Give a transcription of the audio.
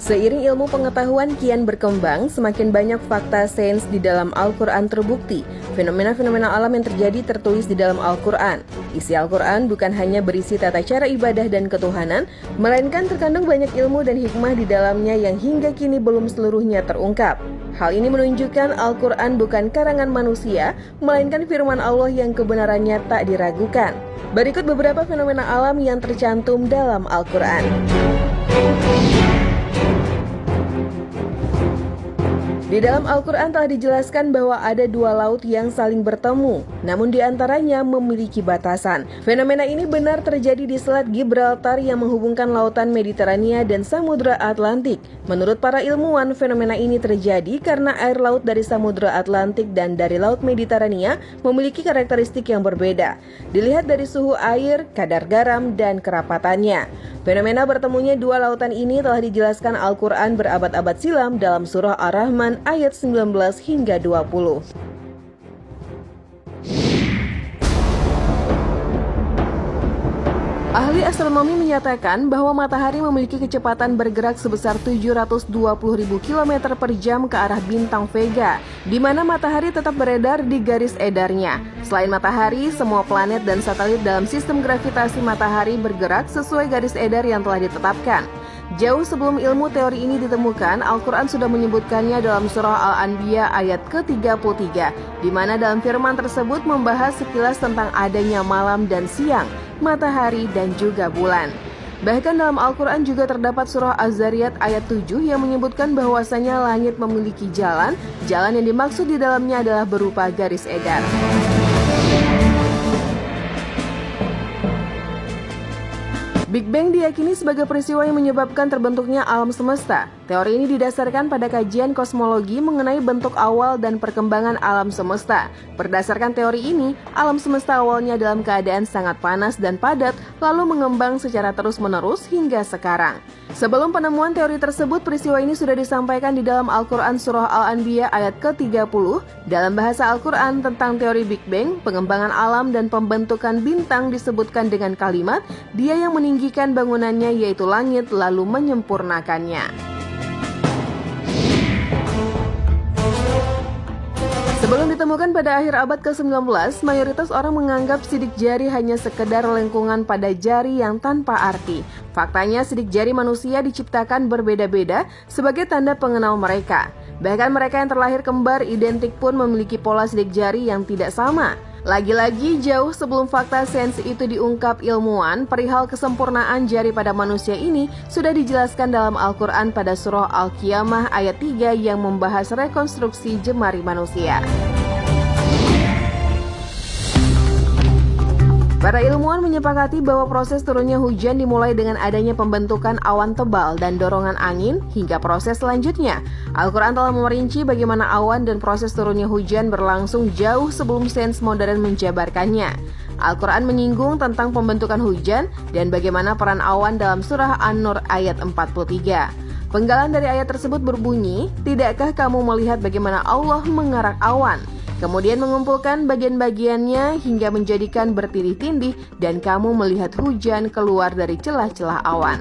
Seiring ilmu pengetahuan kian berkembang, semakin banyak fakta sains di dalam Al-Quran terbukti. Fenomena-fenomena alam yang terjadi tertulis di dalam Al-Quran. Isi Al-Quran bukan hanya berisi tata cara ibadah dan ketuhanan, melainkan terkandung banyak ilmu dan hikmah di dalamnya yang hingga kini belum seluruhnya terungkap. Hal ini menunjukkan Al-Quran bukan karangan manusia, melainkan firman Allah yang kebenarannya tak diragukan. Berikut beberapa fenomena alam yang tercantum dalam Al-Quran. Di dalam Al-Quran telah dijelaskan bahwa ada dua laut yang saling bertemu, namun di antaranya memiliki batasan. Fenomena ini benar terjadi di Selat Gibraltar yang menghubungkan lautan Mediterania dan Samudra Atlantik. Menurut para ilmuwan, fenomena ini terjadi karena air laut dari Samudra Atlantik dan dari Laut Mediterania memiliki karakteristik yang berbeda. Dilihat dari suhu air, kadar garam, dan kerapatannya. Fenomena bertemunya dua lautan ini telah dijelaskan Al-Quran berabad-abad silam dalam surah Ar-Rahman ayat 19 hingga 20. Ahli astronomi menyatakan bahwa matahari memiliki kecepatan bergerak sebesar 720.000 km per jam ke arah bintang Vega, di mana matahari tetap beredar di garis edarnya. Selain matahari, semua planet dan satelit dalam sistem gravitasi matahari bergerak sesuai garis edar yang telah ditetapkan. Jauh sebelum ilmu teori ini ditemukan, Al-Quran sudah menyebutkannya dalam surah Al-Anbiya ayat ke-33, di mana dalam firman tersebut membahas sekilas tentang adanya malam dan siang, matahari dan juga bulan. Bahkan dalam Al-Quran juga terdapat surah Az-Zariyat ayat 7 yang menyebutkan bahwasanya langit memiliki jalan yang dimaksud di dalamnya adalah berupa garis edar. Big Bang diyakini sebagai peristiwa yang menyebabkan terbentuknya alam semesta. Teori ini didasarkan pada kajian kosmologi mengenai bentuk awal dan perkembangan alam semesta. Berdasarkan teori ini, alam semesta awalnya dalam keadaan sangat panas dan padat, lalu mengembang secara terus-menerus hingga sekarang. Sebelum penemuan teori tersebut, peristiwa ini sudah disampaikan di dalam Al-Quran surah Al-Anbiya ayat ke-30. Dalam bahasa Al-Quran tentang teori Big Bang, pengembangan alam dan pembentukan bintang disebutkan dengan kalimat, dia yang meninggikan bangunannya yaitu langit lalu menyempurnakannya. Sebelum ditemukan pada akhir abad ke-19, mayoritas orang menganggap sidik jari hanya sekedar lengkungan pada jari yang tanpa arti. Faktanya, sidik jari manusia diciptakan berbeda-beda sebagai tanda pengenal mereka. Bahkan mereka yang terlahir kembar identik pun memiliki pola sidik jari yang tidak sama. Lagi-lagi, jauh sebelum fakta sains itu diungkap ilmuwan, perihal kesempurnaan jari pada manusia ini sudah dijelaskan dalam Al-Quran pada surah Al-Qiyamah ayat 3 yang membahas rekonstruksi jemari manusia. Para ilmuwan menyepakati bahwa proses turunnya hujan dimulai dengan adanya pembentukan awan tebal dan dorongan angin hingga proses selanjutnya. Al-Quran telah merinci bagaimana awan dan proses turunnya hujan berlangsung jauh sebelum sains modern menjabarkannya. Al-Quran menyinggung tentang pembentukan hujan dan bagaimana peran awan dalam surah An-Nur ayat 43. Penggalan dari ayat tersebut berbunyi, "Tidakkah kamu melihat bagaimana Allah mengarak awan? Kemudian mengumpulkan bagian-bagiannya hingga menjadikan bertindih-tindih dan kamu melihat hujan keluar dari celah-celah awan."